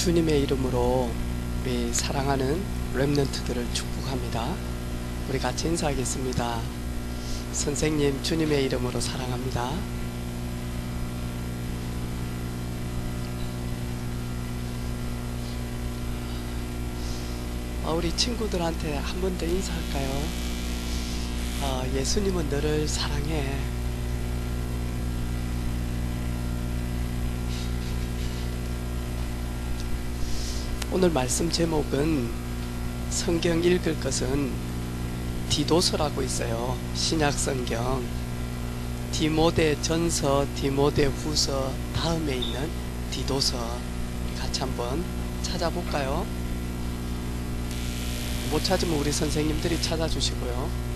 주님의 이름으로 우리 사랑하는 렘넌트들을 축복합니다. 우리 같이 인사하겠습니다. 선생님, 주님의 이름으로 사랑합니다. 우리 친구들한테 한 번 더 인사할까요? 예수님은 너를 사랑해. 오늘 말씀 제목은 성경 읽을 것은 디도서라고 있어요. 신약 성경 디모데 전서, 디모데 후서 다음에 있는 디도서, 우리 같이 한번 찾아볼까요? 못 찾으면 우리 선생님들이 찾아주시고요.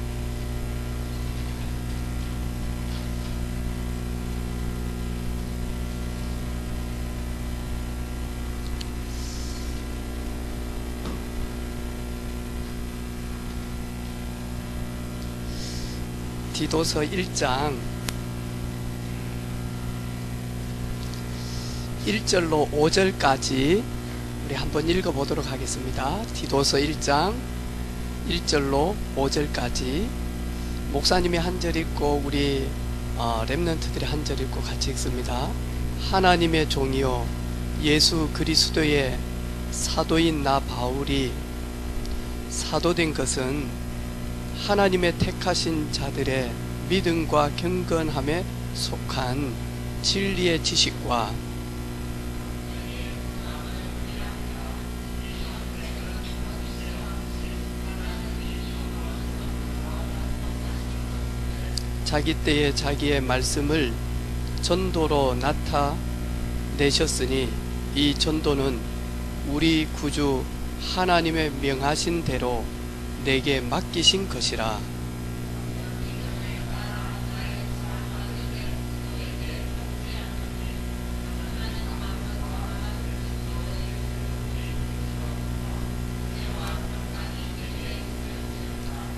디도서 1장 1절로 5절까지 우리 한번 읽어보도록 하겠습니다. 디도서 1장 1절로 5절까지 목사님이 한 절 읽고 우리 렘넌트들이 한 절 읽고 같이 읽습니다. 하나님의 종이요 예수 그리스도의 사도인 나 바울이 사도된 것은 하나님의 택하신 자들의 믿음과 경건함에 속한 진리의 지식과 자기 때에 자기의 말씀을 전도로 나타내셨으니 이 전도는 우리 구주 하나님의 명하신 대로 내게 맡기신 것이라.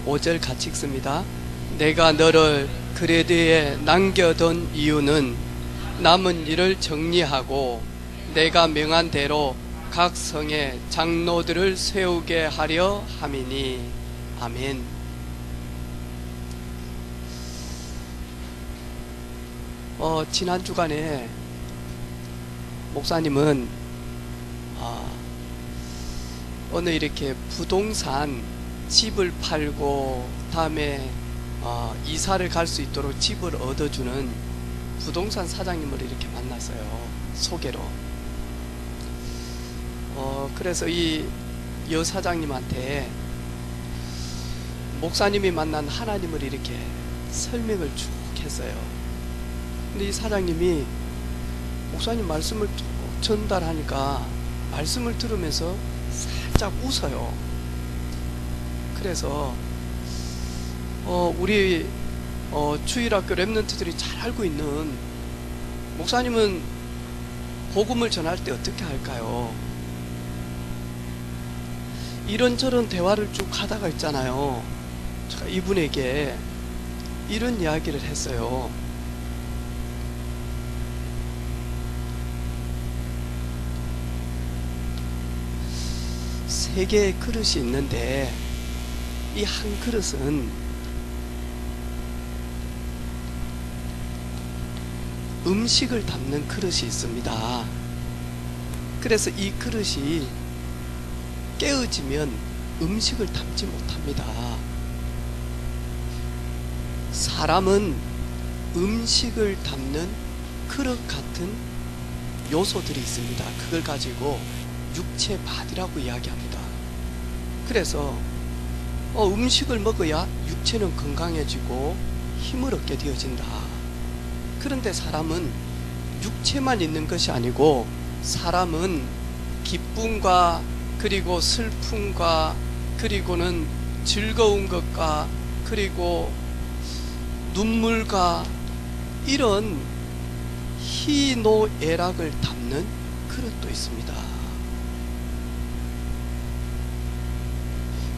(5절) 같이 읽습니다. 내가 너를 그레드에 남겨둔 이유는 남은 일을 정리하고 내가 명한 대로 각 성에 장로들을 세우게 하려 함이니. 아멘. 지난 주간에 목사님은 어느 이렇게 부동산 집을 팔고 다음에 이사를 갈 수 있도록 집을 얻어주는 부동산 사장님을 이렇게 만났어요. 소개로. 그래서 이 여사장님한테 목사님이 만난 하나님을 이렇게 설명을 쭉 했어요. 근데 이 사장님이 목사님 말씀을 쭉 전달하니까 말씀을 들으면서 살짝 웃어요. 그래서 우리 주일학교 렘넌트들이 잘 알고 있는 목사님은 복음을 전할 때 어떻게 할까요? 이런저런 대화를 쭉 하다가 있잖아요. 제가 이분에게 이런 이야기를 했어요. 세 개의 그릇이 있는데 이 한 그릇은 음식을 담는 그릇이 있습니다. 그래서 이 그릇이 깨어지면 음식을 담지 못합니다. 사람은 음식을 담는 그릇 같은 요소들이 있습니다. 그걸 가지고 육체 바디라고 이야기합니다. 그래서 음식을 먹어야 육체는 건강해지고 힘을 얻게 되어진다. 그런데 사람은 육체만 있는 것이 아니고 사람은 기쁨과 그리고 슬픔과 그리고는 즐거운 것과 그리고 눈물과 이런 희노애락을 담는 그릇도 있습니다.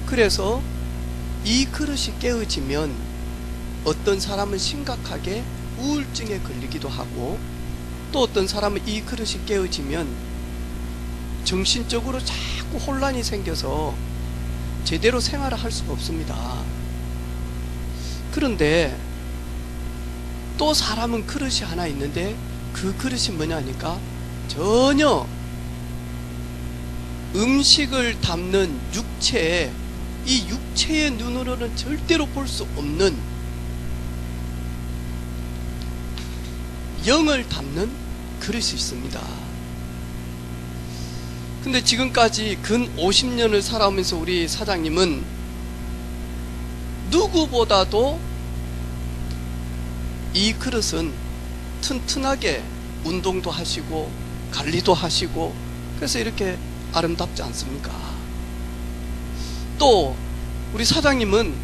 그래서 이 그릇이 깨어지면 어떤 사람은 심각하게 우울증에 걸리기도 하고 또 어떤 사람은 이 그릇이 깨어지면 정신적으로 자꾸 혼란이 생겨서 제대로 생활을 할 수가 없습니다. 그런데 또 사람은 그릇이 하나 있는데 그 그릇이 뭐냐니까 전혀 음식을 담는 육체에, 이 육체의 눈으로는 절대로 볼 수 없는 영을 담는 그릇이 있습니다. 근데 지금까지 근 50년을 살아오면서 우리 사장님은 누구보다도 이 그릇은 튼튼하게 운동도 하시고 관리도 하시고 그래서 이렇게 아름답지 않습니까? 또 우리 사장님은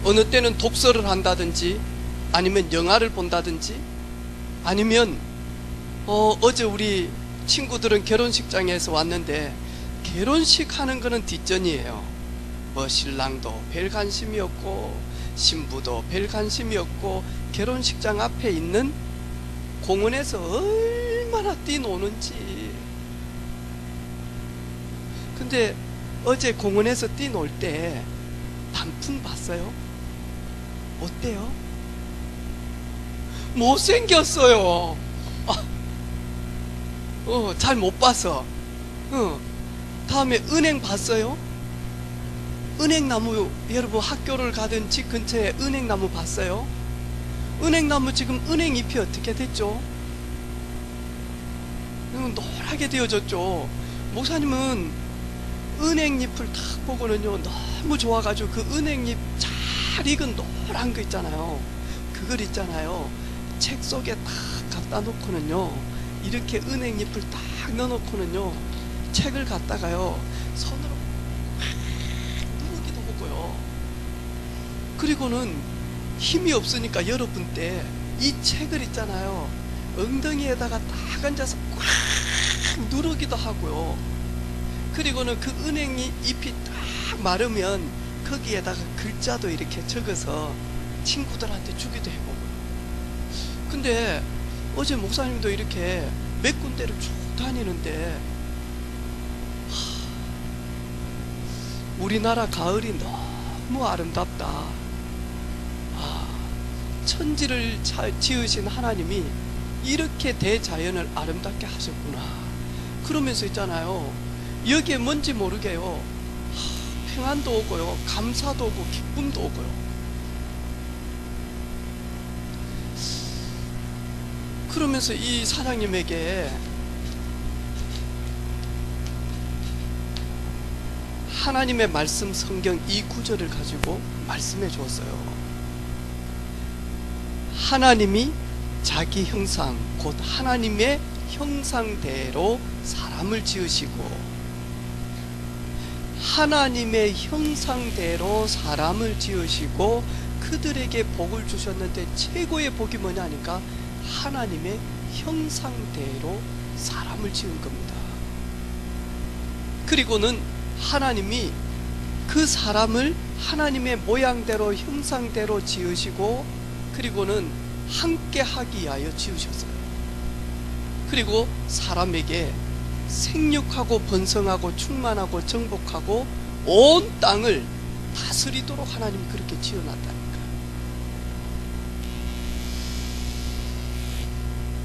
어느 때는 독서를 한다든지 아니면 영화를 본다든지 아니면 어제 우리 친구들은 결혼식장에서 왔는데 결혼식 하는 거는 뒷전이에요. 뭐 신랑도 별 관심이 없고 신부도 별 관심이 없고 결혼식장 앞에 있는 공원에서 얼마나 뛰노는지. 근데 어제 공원에서 뛰놀 때 단풍 봤어요? 어때요? 못생겼어요. 잘 못 봐서. 다음에 은행 봤어요? 은행나무, 여러분 학교를 가든 집 근처에 은행나무 봤어요? 은행나무 지금 은행잎이 어떻게 됐죠? 노랗게 되어졌죠. 목사님은 은행잎을 딱 보고는요 너무 좋아가지고 그 은행잎 잘 익은 노란 거 있잖아요, 그걸 있잖아요, 책 속에 딱 갖다 놓고는요, 이렇게 은행잎을 딱 넣어놓고는요 책을 갖다가요 손으로 누르기도 하고요. 그리고는 힘이 없으니까 여러분 때 이 책을 있잖아요 엉덩이에다가 딱 앉아서 꽉 누르기도 하고요. 그리고는 그 은행이 잎이 딱 마르면 거기에다가 글자도 이렇게 적어서 친구들한테 주기도 해보고요. 근데 어제 목사님도 이렇게 몇 군데를 쭉 다니는데 우리나라 가을이 너무 아름답다. 천지를 지으신 하나님이 이렇게 대자연을 아름답게 하셨구나. 그러면서 있잖아요 여기에 뭔지 모르게요 평안도 오고요, 감사도 오고, 기쁨도 오고요. 그러면서 이 사장님에게 하나님의 말씀 성경 이 구절을 가지고 말씀해 주었어요. 하나님이 자기 형상, 곧 하나님의 형상대로 사람을 지으시고, 하나님의 형상대로 사람을 지으시고 그들에게 복을 주셨는데 최고의 복이 뭐냐 하니까 하나님의 형상대로 사람을 지은 겁니다. 그리고는 하나님이 그 사람을 하나님의 모양대로 형상대로 지으시고 그리고는 함께 하기 위하여 지으셨어요. 그리고 사람에게 생육하고 번성하고 충만하고 정복하고 온 땅을 다스리도록 하나님이 그렇게 지어놨다니까.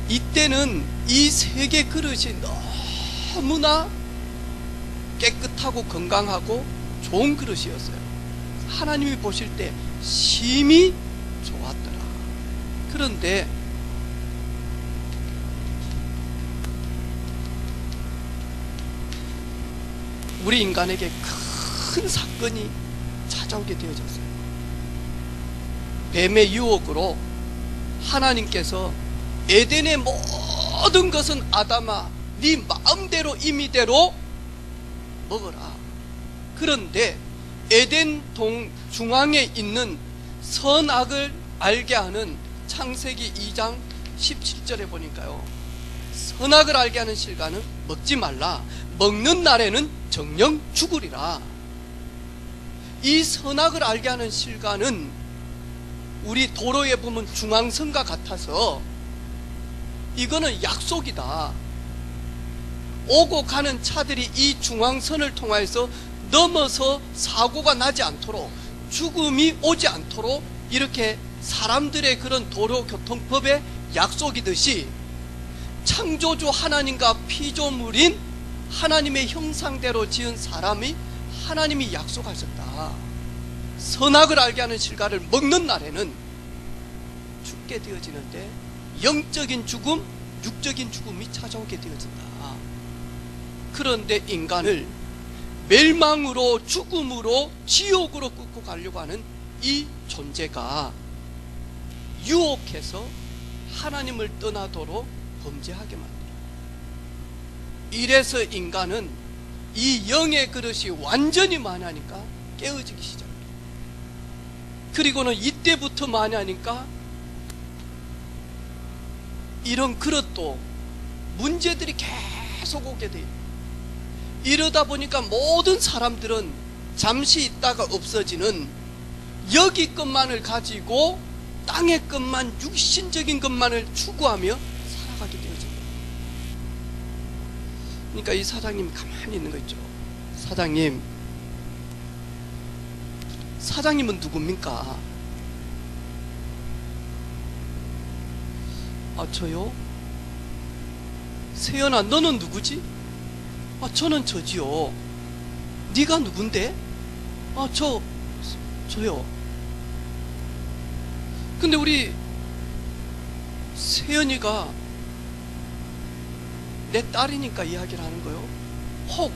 이때는 이 세계 그릇이 너무나 깨끗하고 건강하고 좋은 그릇이었어요. 하나님이 보실 때 심히 좋았더라. 그런데 우리 인간에게 큰 사건이 찾아오게 되어졌어요. 뱀의 유혹으로 하나님께서 에덴의 모든 것은 아담아 네 마음대로 임의대로 먹어라. 그런데 에덴 동 중앙에 있는 선악을 알게 하는 창세기 2장 17절에 보니까요, 선악을 알게 하는 실과는 먹지 말라. 먹는 날에는 정령 죽으리라. 이 선악을 알게 하는 실과는 우리 도로에 보면 중앙선과 같아서 이거는 약속이다. 오고 가는 차들이 이 중앙선을 통해서 넘어서 사고가 나지 않도록, 죽음이 오지 않도록 이렇게 사람들의 그런 도로교통법의 약속이듯이 창조주 하나님과 피조물인 하나님의 형상대로 지은 사람이 하나님이 약속하셨다. 선악을 알게 하는 실과를 먹는 날에는 죽게 되어지는데 영적인 죽음, 육적인 죽음이 찾아오게 되어진다. 그런데 인간을 멸망으로, 죽음으로, 지옥으로 끌고 가려고 하는 이 존재가 유혹해서 하나님을 떠나도록 범죄하게 만들어요. 이래서 인간은 이 영의 그릇이 완전히 만하니까 깨어지기 시작해요. 그리고는 이때부터 만하니까 이런 그릇도 문제들이 계속 오게 돼요. 이러다 보니까 모든 사람들은 잠시 있다가 없어지는 여기 것만을 가지고 땅의 것만, 육신적인 것만을 추구하며 살아가게 되어집니다. 그러니까 이 사장님 가만히 있는 거 있죠. 사장님은 누굽니까? 저요? 세연아, 너는 누구지? 저는 저지요. 네가 누군데? 저요. 근데 우리 세연이가 내 딸이니까 이야기를 하는 거요. 혹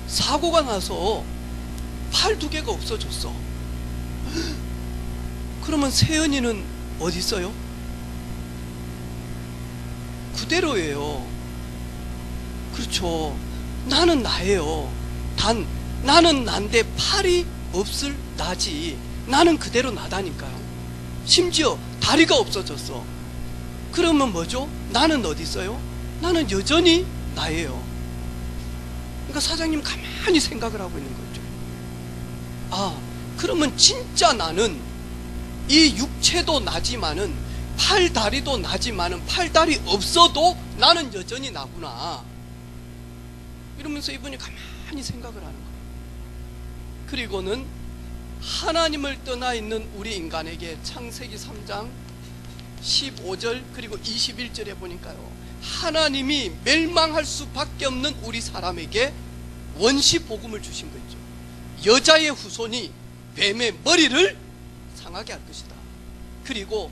사고가 나서 팔 2개가 없어졌어. 그러면 세연이는 어디 있어요? 그대로예요. 그렇죠. 나는 나예요. 단 나는 난데 팔이 없을 나지. 나는 그대로 나다니까요. 심지어 다리가 없어졌어. 그러면 뭐죠? 나는 어디 있어요? 나는 여전히 나예요. 그러니까 사장님 가만히 생각을 하고 있는 거죠. 그러면 진짜 나는 이 육체도 나지만은 팔 다리도 나지만은 팔 다리 없어도 나는 여전히 나구나. 이러면서 이분이 가만히 생각을 하는 거예요. 그리고는 하나님을 떠나 있는 우리 인간에게 창세기 3장 15절 그리고 21절에 보니까요, 하나님이 멸망할 수밖에 없는 우리 사람에게 원시 복음을 주신 거죠. 여자의 후손이 뱀의 머리를 상하게 할 것이다. 그리고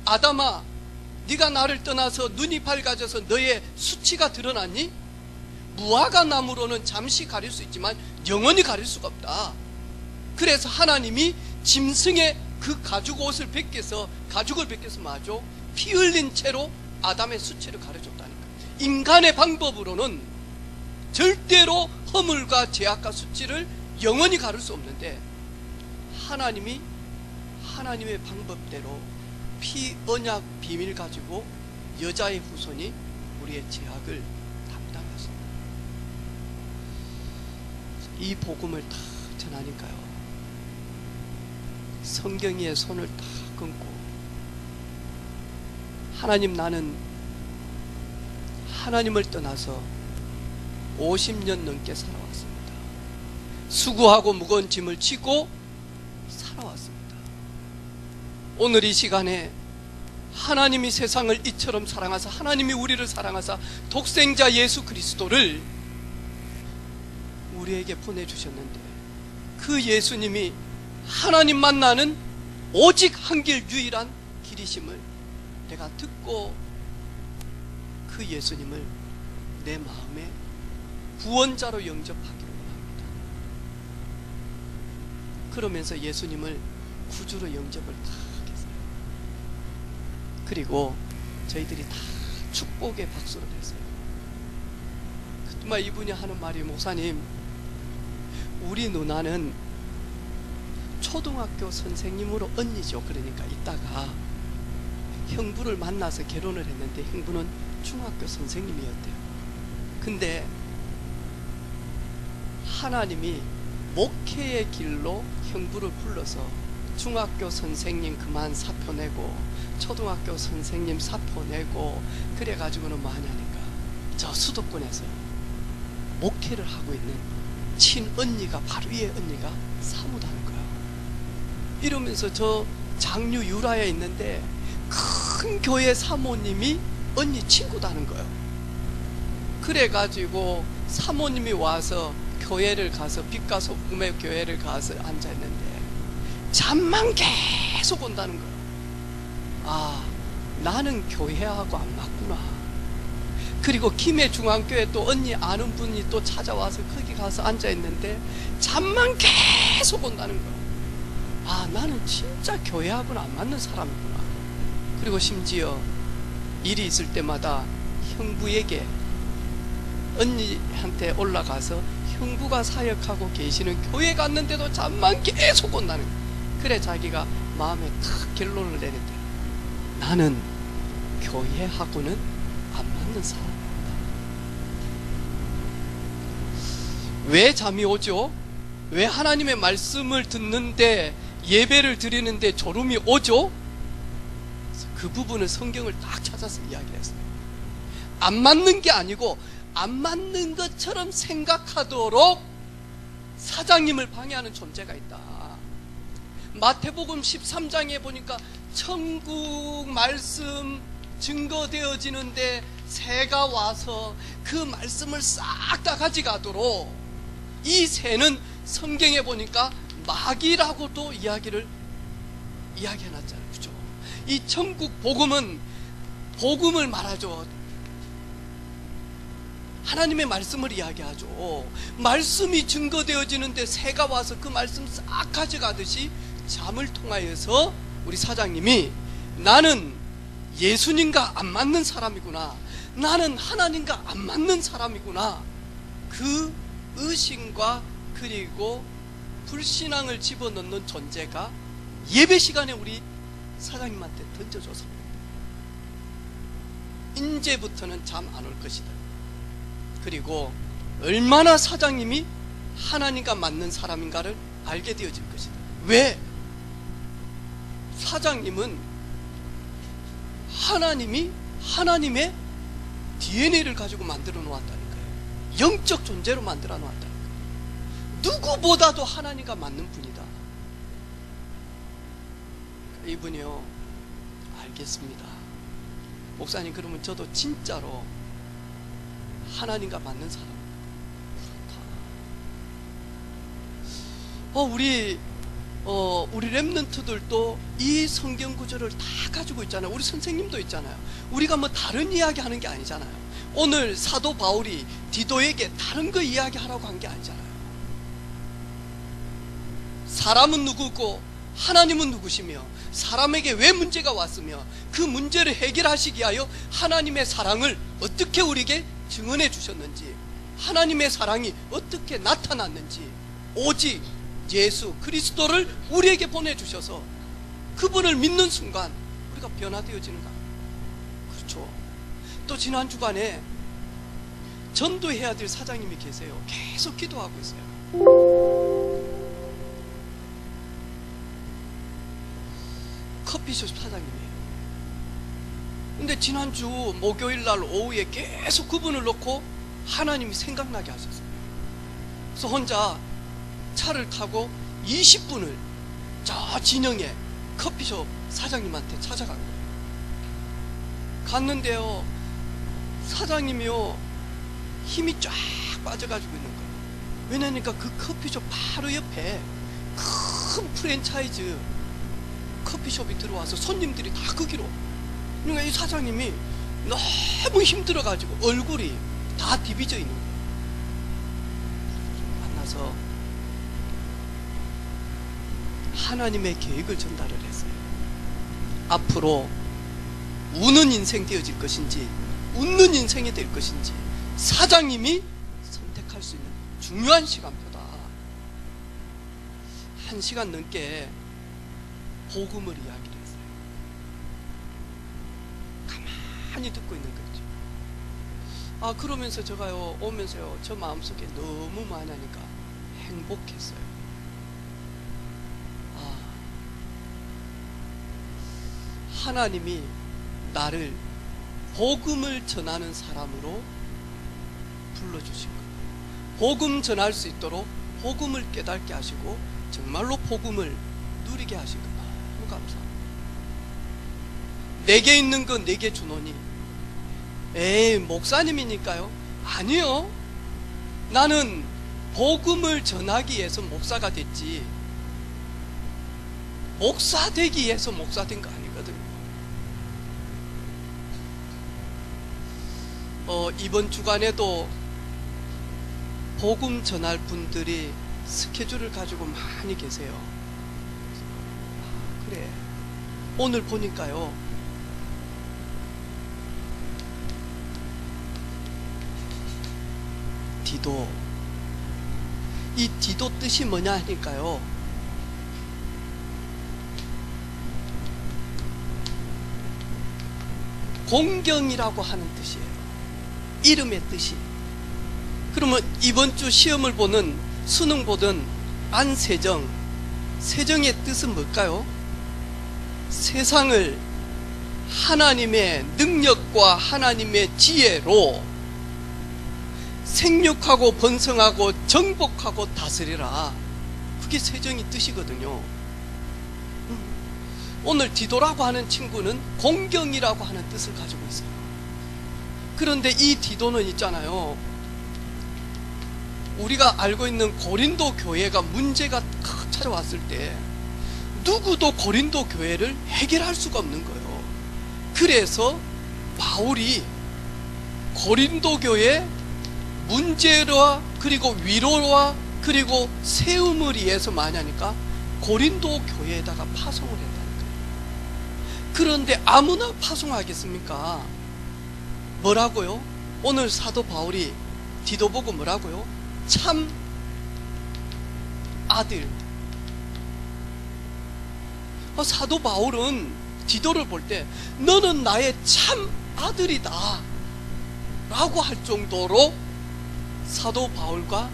아담아, 네가 나를 떠나서 눈이 밝아져서 너의 수치가 드러났니? 무화과 나무로는 잠시 가릴 수 있지만 영원히 가릴 수가 없다. 그래서 하나님이 짐승의 그 가죽 옷을 벗겨서, 가죽을 벗겨서 마죠, 피 흘린 채로 아담의 수치를 가려줬다니까. 인간의 방법으로는 절대로 허물과 죄악과 수치를 영원히 가릴 수 없는데, 하나님이 하나님의 방법대로 피 언약 비밀 가지고 여자의 후손이 우리의 죄악을 담당하십니다. 이 복음을 다 전하니까요, 성경이의 손을 다 끊고 하나님, 나는 하나님을 떠나서 50년 넘게 살아왔습니다. 수고하고 무거운 짐을 지고 살아왔습니다. 오늘 이 시간에 하나님이 세상을 이처럼 사랑하사, 하나님이 우리를 사랑하사 독생자 예수 그리스도를 우리에게 보내주셨는데, 그 예수님이 하나님 만나는 오직 한 길 유일한 길이심을 내가 듣고 그 예수님을 내 마음에 구원자로 영접하기를 원합니다. 그러면서 예수님을 구주로 영접을 다 하겠어요. 그리고 저희들이 다 축복의 박수를 했어요. 정말 이분이 하는 말이, 목사님, 우리 누나는 초등학교 선생님으로 언니죠. 그러니까 이따가 형부를 만나서 결혼을 했는데 형부는 중학교 선생님이었대요. 근데 하나님이 목회의 길로 형부를 불러서 중학교 선생님 그만 사표 내고 초등학교 선생님 사표 내고 그래가지고는 뭐 하냐니까, 저 수도권에서 목회를 하고 있는 친언니가, 바로 이 언니가 사모다는 거예요. 이러면서 저 장류 유라에 있는데 큰 교회 사모님이 언니 친구다는 거예요. 그래가지고 사모님이 와서 교회를 가서 빛과 소금의 교회를 가서 앉아있는데 잠만 계속 온다는 거예요. 아, 나는 교회하고 안 맞구나. 그리고 김해 중앙교회 또 언니 아는 분이 또 찾아와서 거기 가서 앉아있는데 잠만 계속 온다는 거예요. 아, 나는 진짜 교회하고는 안 맞는 사람이구나. 그리고 심지어 일이 있을 때마다 형부에게, 언니한테 올라가서 형부가 사역하고 계시는 교회 갔는데도 잠만 계속 온다는 거예요. 그래 자기가 마음에 탁 결론을 내렸대. 나는 교회하고는 안 맞는 사람이다. 왜 잠이 오죠? 왜 하나님의 말씀을 듣는데, 예배를 드리는데 졸음이 오죠? 그 부분을 성경을 딱 찾아서 이야기를 했어요. 안 맞는 게 아니고 안 맞는 것처럼 생각하도록 사장님을 방해하는 존재가 있다. 마태복음 13장에 보니까 천국 말씀 증거되어지는데 새가 와서 그 말씀을 싹 다 가져가도록, 이 새는 성경에 보니까 마귀라고도 이야기해놨잖아요. 그죠? 이 천국 복음은 복음을 말하죠. 하나님의 말씀을 이야기하죠. 말씀이 증거되어지는데 새가 와서 그 말씀 싹 가져가듯이 잠을 통하여서 우리 사장님이 나는 예수님과 안 맞는 사람이구나, 나는 하나님과 안 맞는 사람이구나, 그 의심과 그리고 불신앙을 집어넣는 존재가 예배 시간에 우리 사장님한테 던져줬습니다. 이제부터는 잠 안 올 것이다. 그리고 얼마나 사장님이 하나님과 맞는 사람인가를 알게 되어질 것이다. 왜? 사장님은 하나님의 DNA를 가지고 만들어 놓았다니까요. 영적 존재로 만들어 놓았다니까요. 누구보다도 하나님과 맞는 분이다. 이분이요, 알겠습니다. 목사님, 그러면 저도 진짜로 하나님과 맞는 사람. 우리 렘넌트들도 이 성경 구절을 다 가지고 있잖아요. 우리 선생님도 있잖아요. 우리가 뭐 다른 이야기 하는 게 아니잖아요. 오늘 사도 바울이 디도에게 다른 거 이야기하라고 한 게 아니잖아요. 사람은 누구고 하나님은 누구시며, 사람에게 왜 문제가 왔으며 그 문제를 해결하시기 위하여 하나님의 사랑을 어떻게 우리에게 증언해 주셨는지, 하나님의 사랑이 어떻게 나타났는지, 오직 예수 그리스도를 우리에게 보내주셔서 그분을 믿는 순간 우리가 변화되어지는 거예요. 그렇죠. 또 지난 주간에 전도해야 될 사장님이 계세요. 계속 기도하고 있어요. 커피숍 사장님이에요. 근데 지난주 목요일 날 오후에 계속 그분을 놓고 하나님이 생각나게 하셨어요. 그래서 혼자 차를 타고 20분을 저 진영에 커피숍 사장님한테 찾아간 거예요. 갔는데요, 사장님이요, 힘이 쫙 빠져가지고 있는 거예요. 왜냐니까 그 커피숍 바로 옆에 큰 프랜차이즈 커피숍이 들어와서 손님들이 다 거기로. 그러니까 이 사장님이 너무 힘들어가지고 얼굴이 다 디비져 있는 거예요. 만나서 하나님의 계획을 전달을 했어요. 앞으로 우는 인생 되어질 것인지 웃는 인생이 될 것인지 사장님이 선택할 수 있는 중요한 시간표다. 1시간 넘게 복음을 이야기를 했어요. 가만히 듣고 있는 거죠. 그러면서 제가요, 오면서요, 저 마음속에 너무 많이 하니까 행복했어요. 하나님이 나를 복음을 전하는 사람으로 불러주신 거예요. 복음 전할 수 있도록 복음을 깨닫게 하시고 정말로 복음을 누리게 하신 것 너무 감사합니다. 내게 있는 거 내게 주노니. 에이, 목사님이니까요? 아니요. 나는 복음을 전하기 위해서 목사가 됐지, 목사 되기 위해서 목사 된 거 아니거든요. 이번 주간에도 복음 전할 분들이 스케줄을 가지고 많이 계세요. 그래, 오늘 보니까요, 디도, 이 디도 뜻이 뭐냐 하니까요, 공경이라고 하는 뜻이에요. 이름의 뜻이. 그러면 이번 주 시험을 보는, 수능 보던 안세정, 세정의 뜻은 뭘까요? 세상을 하나님의 능력과 하나님의 지혜로 생육하고 번성하고 정복하고 다스리라. 그게 세정의 뜻이거든요. 오늘 디도라고 하는 친구는 공경이라고 하는 뜻을 가지고 있어요. 그런데 이 디도는 있잖아요, 우리가 알고 있는 고린도 교회가 문제가 찾아왔을 때 누구도 고린도 교회를 해결할 수가 없는 거예요. 그래서 바울이 고린도 교회 문제와 그리고 위로와 그리고 세움을 위해서 많이 하니까 고린도 교회에다가 파송을 했다는 거예요. 그런데 아무나 파송하겠습니까? 뭐라고요? 오늘 사도 바울이 디도 보고 뭐라고요? 참 아들. 사도 바울은 디도를 볼 때 너는 나의 참 아들이다 라고 할 정도로 사도 바울과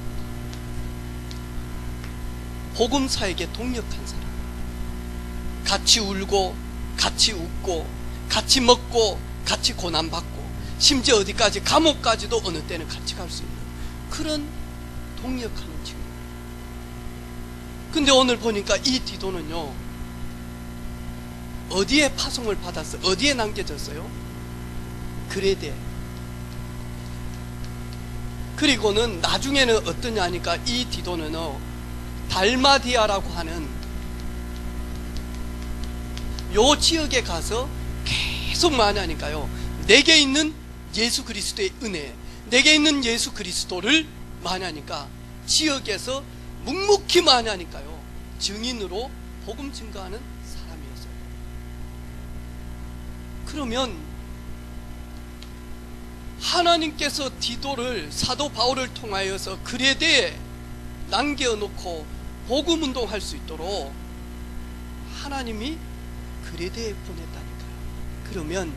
복음사에게 동역한 사람, 같이 울고 같이 웃고 같이 먹고 같이 고난받고 심지어 어디까지 감옥까지도 어느 때는 같이 갈 수 있는 그런 동역하는 친구. 근데 오늘 보니까 이 디도는요, 어디에 파송을 받았어? 어디에 남겨졌어요? 그레데. 그리고는 나중에는 어떠냐 하니까 이 디도는요, 달마디아라고 하는 요 지역에 가서 계속 많이 하니까요, 내게 있는 예수 그리스도의 은혜, 내게 있는 예수 그리스도를 많이 하니까 지역에서 묵묵히 많이 하니까요, 증인으로 복음 증거하는 사람이었어요. 그러면 하나님께서 디도를, 사도 바울을 통하여서 그레데에 남겨놓고 복음 운동할 수 있도록 하나님이 그레데에 보냈다니까요. 그러면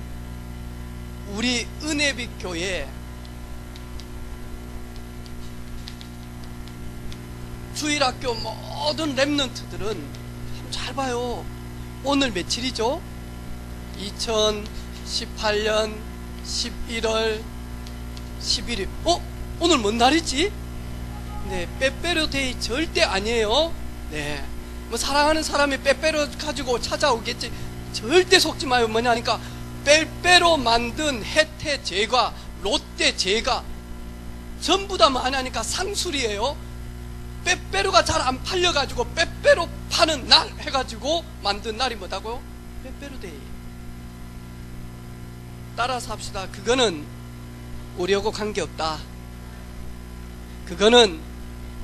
우리 은혜빛 교회 주일학교 모든 랩런트들은 잘 봐요. 오늘 며칠이죠? 2018년 11월 11일. 오늘 뭔 날이지? 네, 빼빼로 데이 절대 아니에요. 네, 뭐 사랑하는 사람이 빼빼로 가지고 찾아오겠지. 절대 속지 마요. 뭐냐니까 빼빼로 만든 혜태 제과, 롯데 제과 전부 다 뭐하냐니까 상술이에요. 빼빼로가 잘 안 팔려가지고 빼빼로 파는 날 해가지고 만든 날이 뭐다고요? 빼빼로 데이. 따라서 합시다. 그거는 우리하고 관계없다. 그거는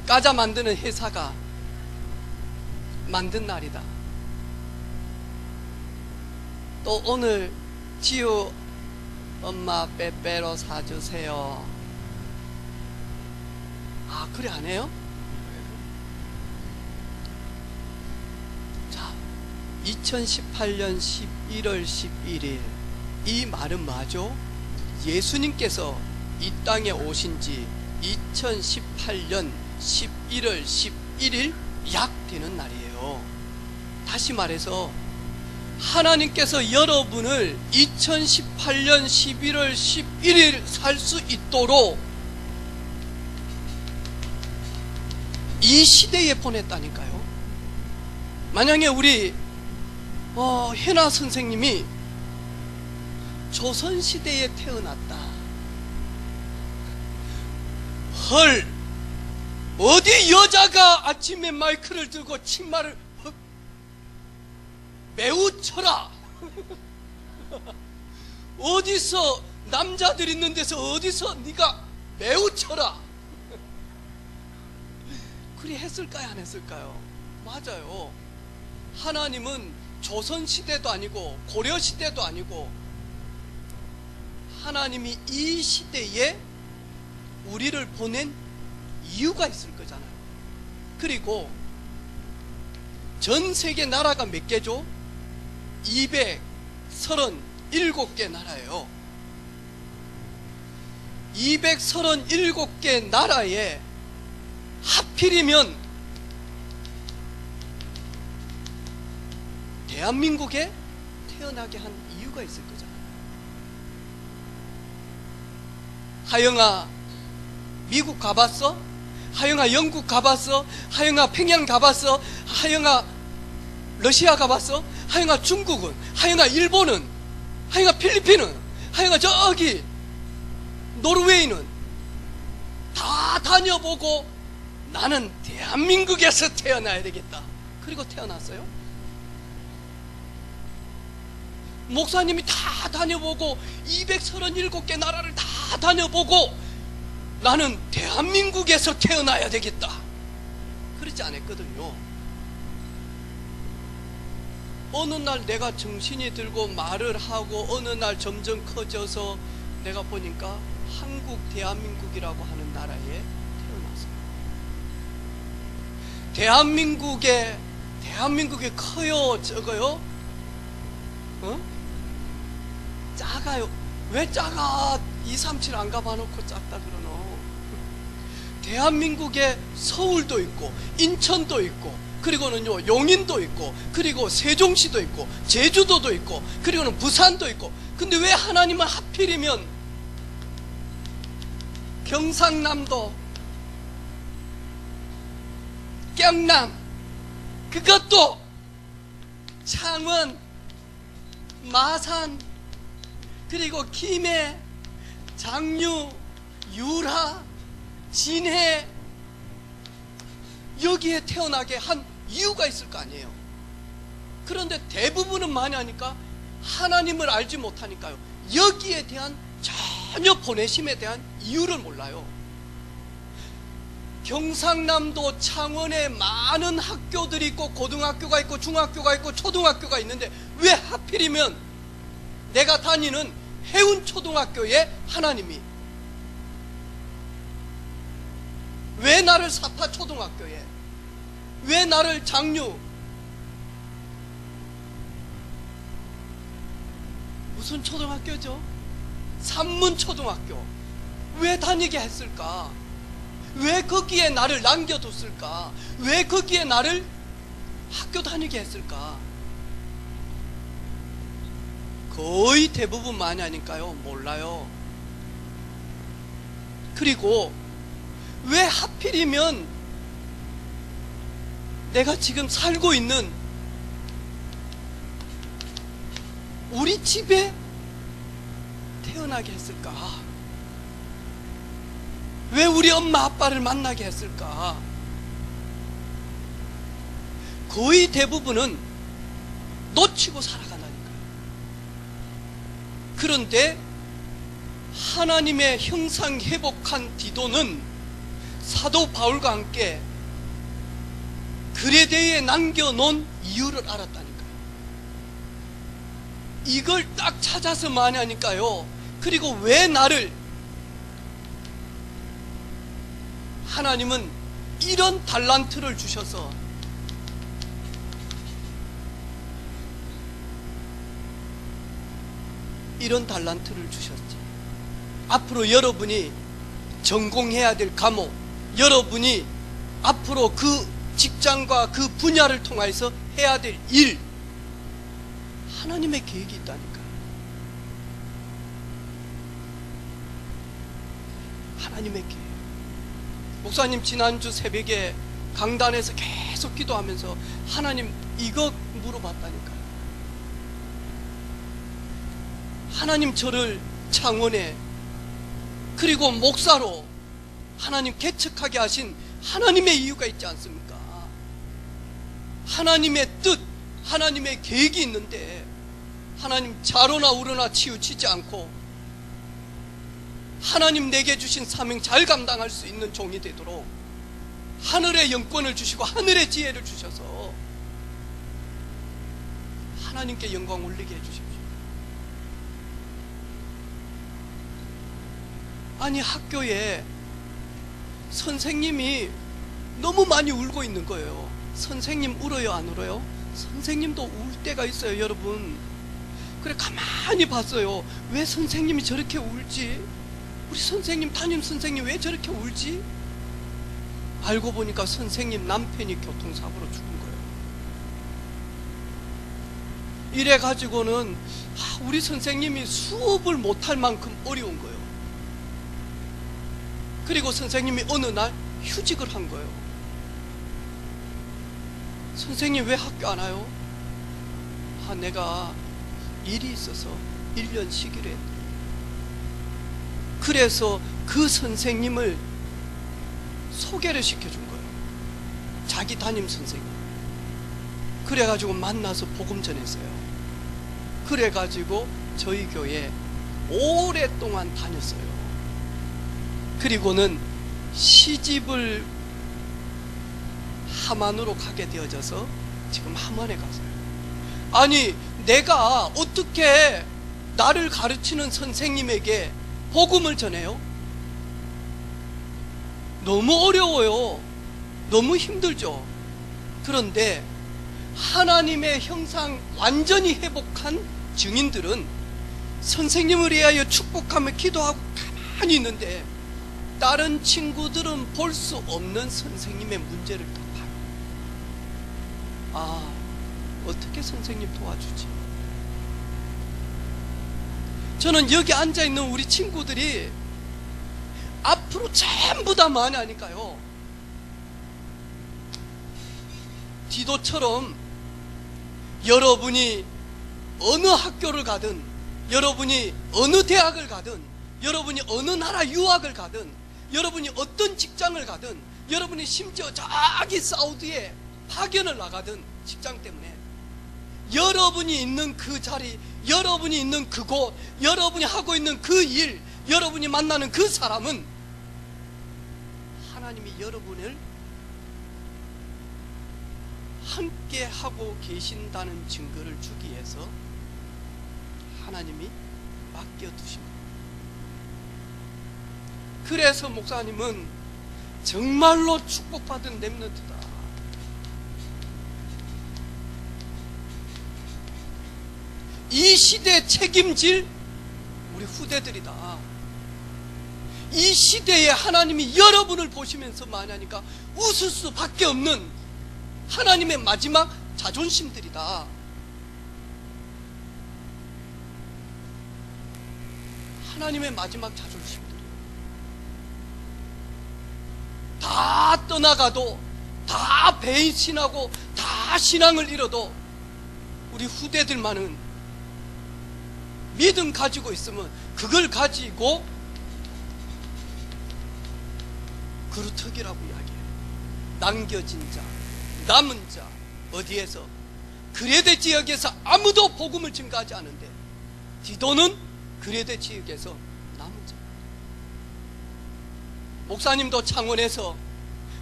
과자 만드는 회사가 만든 날이다. 또 오늘 지우 엄마 빼빼로 사주세요. 아, 그래 안 해요? 자, 2018년 11월 11일 이 말은 뭐죠? 예수님께서 이 땅에 오신 지 2018년 11월 11일 약 되는 날이에요. 다시 말해서 하나님께서 여러분을 2018년 11월 11일 살 수 있도록 이 시대에 보냈다니까요. 만약에 우리 해나 선생님이 조선시대에 태어났다, 헐, 어디 여자가 아침에 마이크를 들고 치마를 매우 쳐라. 어디서 남자들 있는 데서 어디서 네가 매우 쳐라. 그리 했을까요, 안 했을까요? 맞아요. 하나님은 조선시대도 아니고 고려시대도 아니고 하나님이 이 시대에 우리를 보낸 이유가 있을 거잖아요. 그리고 전 세계 나라가 몇 개죠? 237개 나라예요. 237개 나라에 하필이면 대한민국에 태어나게 한 이유가 있을 거잖아요. 하영아, 미국 가봤어? 하영아, 영국 가봤어? 하영아, 평양 가봤어? 하영아, 러시아 가봤어? 하영아, 중국은? 하영아, 일본은? 하영아, 필리핀은? 하영아, 저기 노르웨이는? 다 다녀보고 나는 대한민국에서 태어나야 되겠다. 그리고 태어났어요. 목사님이 다 다녀보고 237개 나라를 다 다녀보고 나는 대한민국에서 태어나야 되겠다, 그렇지 않았거든요. 어느 날 내가 정신이 들고 말을 하고 어느 날 점점 커져서 내가 보니까 한국, 대한민국이라고 하는 나라에 태어났어요. 대한민국에 커요, 적어요? 작아요. 왜 작아? 237 안 가봐놓고 작다 그러노? 대한민국에 서울도 있고 인천도 있고 그리고는요 용인도 있고 그리고 세종시도 있고 제주도도 있고 그리고는 부산도 있고, 근데 왜 하나님은 하필이면 경상남도, 경남, 그것도 창원, 마산, 그리고 김해, 장류, 유라, 진해, 여기에 태어나게 한 이유가 있을 거 아니에요. 그런데 대부분은 많이 하니까 하나님을 알지 못하니까요, 여기에 대한 전혀 보내심에 대한 이유를 몰라요. 경상남도 창원에 많은 학교들이 있고 고등학교가 있고 중학교가 있고 초등학교가 있는데 왜 하필이면 내가 다니는 해운초등학교에 하나님이, 왜 나를 사파초등학교에, 왜 나를 장류, 무슨 초등학교죠? 산문초등학교 왜 다니게 했을까? 왜 거기에 나를 남겨뒀을까? 왜 거기에 나를 학교 다니게 했을까? 거의 대부분 많이 하니까요, 몰라요. 그리고 왜 하필이면 내가 지금 살고 있는 우리 집에 태어나게 했을까? 왜 우리 엄마 아빠를 만나게 했을까? 거의 대부분은 놓치고 살아간다니까요. 그런데 하나님의 형상 회복한 디도는 사도 바울과 함께 그레데에 남겨놓은 이유를 알았다니까요. 이걸 딱 찾아서 많이 하니까요. 그리고 왜 나를, 하나님은 이런 달란트를 주셔서 이런 달란트를 주셨지. 앞으로 여러분이 전공해야 될 과목, 여러분이 앞으로 그 직장과 그 분야를 통해서 해야 될 일, 하나님의 계획이 있다니까요. 하나님의 계획. 목사님 지난주 새벽에 강단에서 계속 기도하면서 하나님 이거 물어봤다니까요. 하나님 저를 창원에 그리고 목사로 하나님 개척하게 하신 하나님의 이유가 있지 않습니까? 하나님의 뜻, 하나님의 계획이 있는데 하나님 좌로나 우로나 치우치지 않고 하나님 내게 주신 사명 잘 감당할 수 있는 종이 되도록 하늘의 영권을 주시고 하늘의 지혜를 주셔서 하나님께 영광 올리게 해주십시오. 아니 학교에 선생님이 너무 많이 울고 있는 거예요. 선생님 울어요 안 울어요? 선생님도 울 때가 있어요 여러분. 그래 가만히 봤어요. 왜 선생님이 저렇게 울지? 우리 선생님 담임 선생님 왜 저렇게 울지? 알고 보니까 선생님 남편이 교통사고로 죽은 거예요. 이래 가지고는 우리 선생님이 수업을 못할 만큼 어려운 거예요. 그리고 선생님이 어느 날 휴직을 한 거예요. 선생님 왜 학교 안 와요? 내가 일이 있어서 1년 쉬기로 했대. 그래서 그 선생님을 소개를 시켜준 거예요. 자기 담임 선생님. 그래가지고 만나서 복음 전했어요. 그래가지고 저희 교회 오랫동안 다녔어요. 그리고는 시집을 함안으로 가게 되어져서 지금 함안에 갔어요. 아니 내가 어떻게 나를 가르치는 선생님에게 복음을 전해요? 너무 어려워요. 너무 힘들죠. 그런데 하나님의 형상 완전히 회복한 증인들은 선생님을 위하여 축복하며 기도하고 가만히 있는데 다른 친구들은 볼 수 없는 선생님의 문제를 다 봐요. 어떻게 선생님 도와주지? 저는 여기 앉아있는 우리 친구들이 앞으로 전부 다 많이 하니까요. 디도처럼 여러분이 어느 학교를 가든, 여러분이 어느 대학을 가든, 여러분이 어느 나라 유학을 가든, 여러분이 어떤 직장을 가든, 여러분이 심지어 저기 사우디에 파견을 나가든 직장 때문에 여러분이 있는 그 자리, 여러분이 있는 그곳, 여러분이 하고 있는 그 일, 여러분이 만나는 그 사람은 하나님이 여러분을 함께 하고 계신다는 증거를 주기 위해서 하나님이 맡겨두십니다. 그래서 목사님은 정말로 축복받은 렘넌트다. 이 시대에 책임질 우리 후대들이다. 이 시대에 하나님이 여러분을 보시면서 만하니까 웃을 수밖에 없는 하나님의 마지막 자존심들이다. 하나님의 마지막 자존심들이에요. 다 떠나가도, 다 배신하고, 다 신앙을 잃어도 우리 후대들만은 믿음 가지고 있으면 그걸 가지고 그루터기라고 이야기해요. 남겨진 자, 남은 자, 어디에서? 그레데 지역에서 아무도 복음을 증가하지 않은데 디도는 그레데 지역에서 남은 자. 목사님도 창원에서,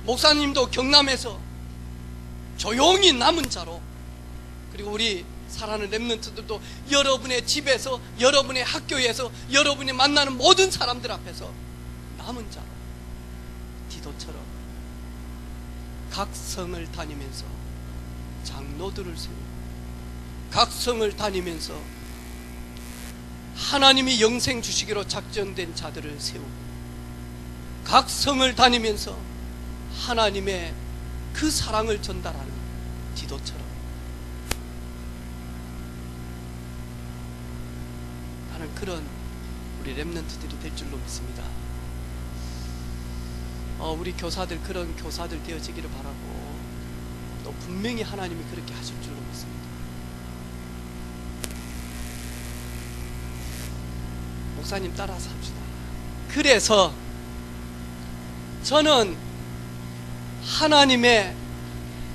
목사님도 경남에서 조용히 남은 자로, 그리고 우리 사랑하는 렘넌트들도 여러분의 집에서, 여러분의 학교에서, 여러분이 만나는 모든 사람들 앞에서 남은 자로 디도처럼 각 성을 다니면서 장로들을 세우고, 각 성을 다니면서 하나님이 영생 주시기로 작정된 자들을 세우고, 각 성을 다니면서 하나님의 그 사랑을 전달하는 디도처럼 나는 그런 우리 렘넌트들이 될 줄로 믿습니다. 우리 교사들 그런 교사들 되어지기를 바라고, 또 분명히 하나님이 그렇게 하실 줄로 믿습니다. 목사님 따라서 합시다. 그래서 저는 하나님의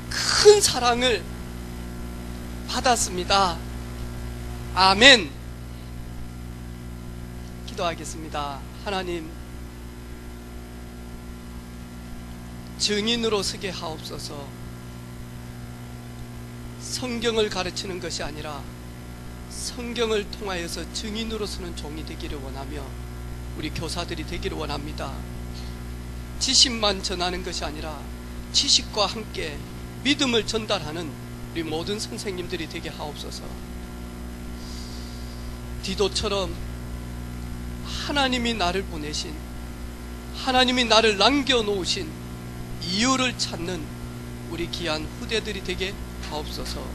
큰 사랑을 받았습니다. 아멘. 기도하겠습니다. 하나님, 증인으로 서게 하옵소서. 성경을 가르치는 것이 아니라 성경을 통하여서 증인으로 서는 종이 되기를 원하며 우리 교사들이 되기를 원합니다. 지식만 전하는 것이 아니라 지식과 함께 믿음을 전달하는 우리 모든 선생님들이 되게 하옵소서. 디도처럼 하나님이 나를 보내신, 하나님이 나를 남겨놓으신 이유를 찾는 우리 귀한 후대들이 되게 하옵소서.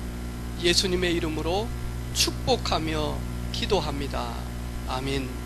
예수님의 이름으로 축복하며 기도합니다. 아멘.